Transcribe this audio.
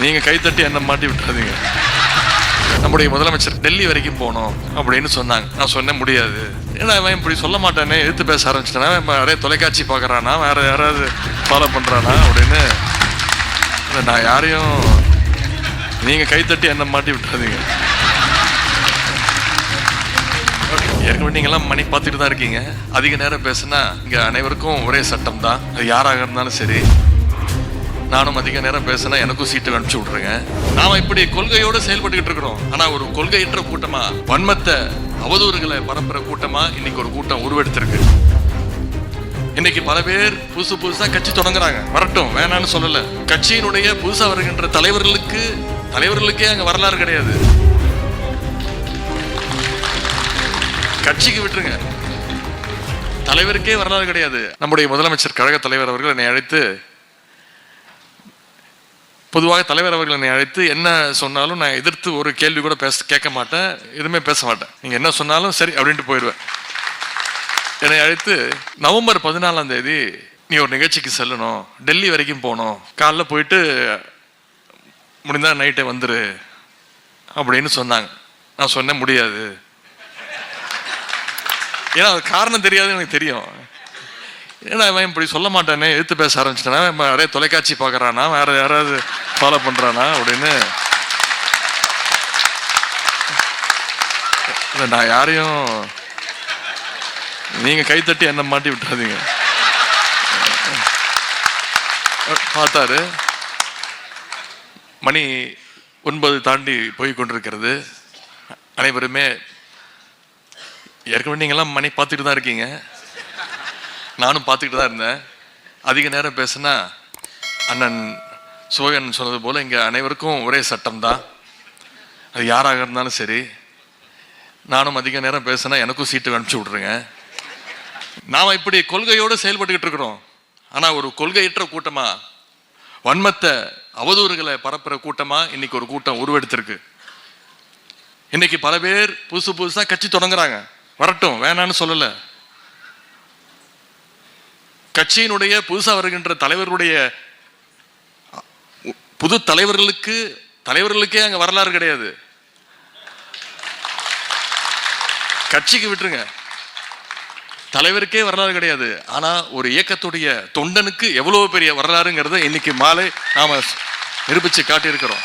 நீங்க கைத்தட்டி என்ன மாட்டி விட்டுறாதீங்க. நம்முடைய முதலமைச்சர் டெல்லி வரைக்கும் போனோம் அப்படின்னு சொன்னாங்க. நான் சொன்ன முடியாது. ஏன்னா அவன் இப்படி சொல்ல மாட்டானே, எடுத்து பேச ஆரம்பிச்சிட்டானா, நிறைய தொலைக்காட்சி பார்க்கறானா, வேற யாராவது ஃபாலோ பண்றானா அப்படின்னு நான் யாரையும் நீங்க கைத்தட்டி என்ன மாட்டி விட்டுறாதீங்க. ஏற்கனவே நீங்கெல்லாம் மணி பார்த்துட்டு தான் இருக்கீங்க. அதிக நேரம் பேசுனா இங்க அனைவருக்கும் ஒரே சட்டம் தான். அது யாராக இருந்தாலும் சரி. நானும் அதிக நேரம் பேசினா எனக்கும் சீட்டு அனுப்பிச்சு விட்ருங்க. நாம இப்படி கொள்கையோடு செயல்பட்டுக்கிட்டு இருக்கிறோம். ஆனா ஒரு கொள்கையற்ற கூட்டமா, வன்மத்தை அவதூறுகளை பரப்புற கூட்டமா இன்னைக்கு ஒரு கூட்டம் உருவெடுத்திருக்கு. இன்னைக்கு பல பேர் புதுசா கட்சி தொடங்குறாங்க. வரட்டும், வேணான்னு சொல்லல. கட்சியினுடைய புதுசா வருகின்ற தலைவர்களுக்கே அங்க வரலாறு கிடையாது. கட்சிக்கு விட்டுருங்க, தலைவருக்கே வரலாறு கிடையாது. நம்முடைய முதலமைச்சர் கழக தலைவர் அவர்கள் என்னை அழைத்து, பொதுவாக தலைவர் அவர்கள் என்னை அழைத்து என்ன சொன்னாலும் நான் எதிர்த்து ஒரு கேள்வி கூட கேட்க மாட்டேன், எதுவுமே பேச மாட்டேன். நீங்க என்ன சொன்னாலும் சரி அப்படின்ட்டு போயிடுவேன். என்னை அழைத்து நவம்பர் 14ஆம் தேதி நீ ஒரு நிகழ்ச்சிக்கு செல்லணும், டெல்லி வரைக்கும் போகணும், காலைல போயிட்டு முடிந்தா நைட்டே வந்துரு அப்படின்னு சொன்னாங்க. நான் சொன்ன முடியாது. ஏன்னா அது காரணம் தெரியாது, எனக்கு தெரியும். ஏன்னா அவன் இப்படி சொல்ல மாட்டானே, எடுத்து பேச ஆரம்பிச்சிட்டானா, நிறைய தொலைக்காட்சி பார்க்கறானா, வேற யாராவது ஃபாலோ பண்றானா அப்படின்னு நான் யாரையும் நீங்க கைத்தட்டி என்ன மாட்டி விட்டுறாதீங்க. பார்த்தாரு, மணி 9 தாண்டி போய் கொண்டிருக்கிறது. அனைவருமே ஏற்கனவே நீங்கெல்லாம் மணி பார்த்துட்டு தான் இருக்கீங்க. நானும் பார்த்துக்கிட்டு தான் இருந்தேன். அதிக நேரம் பேசுனா அண்ணன் சிவகன் சொன்னது போல இங்கே அனைவருக்கும் ஒரே சட்டம் தான். அது யாராக இருந்தாலும் சரி. நானும் அதிக நேரம் பேசுனா எனக்கும் சீட்டு அனுப்பிச்சு விட்ருங்க. நாம் இப்படி கொள்கையோடு செயல்பட்டுக்கிட்டு இருக்கிறோம். ஆனால் ஒரு கொள்கையற்ற கூட்டமா, வன்மத்தை அவதூறுகளை பரப்புற கூட்டமா இன்னைக்கு ஒரு கூட்டம் உருவெடுத்திருக்கு. இன்னைக்கு பல பேர் புதுசா கட்சி தொடங்குறாங்க. வரட்டும், வேணான்னு சொல்லல. கட்சியினுடைய புதுசா வருகின்ற தலைவர்களுடைய புது தலைவர்களுக்கே அங்க வரலாறு கிடையாது. கட்சிக்கு விட்டுருங்க, தலைவருக்கே வரலாறு கிடையாது. ஆனா ஒரு இயக்கத்துடைய தொண்டனுக்கு எவ்வளவு பெரிய வரலாறுங்கிறத இன்னைக்கு மாலை நாம நிரூபிச்சு காட்டியிருக்கிறோம்.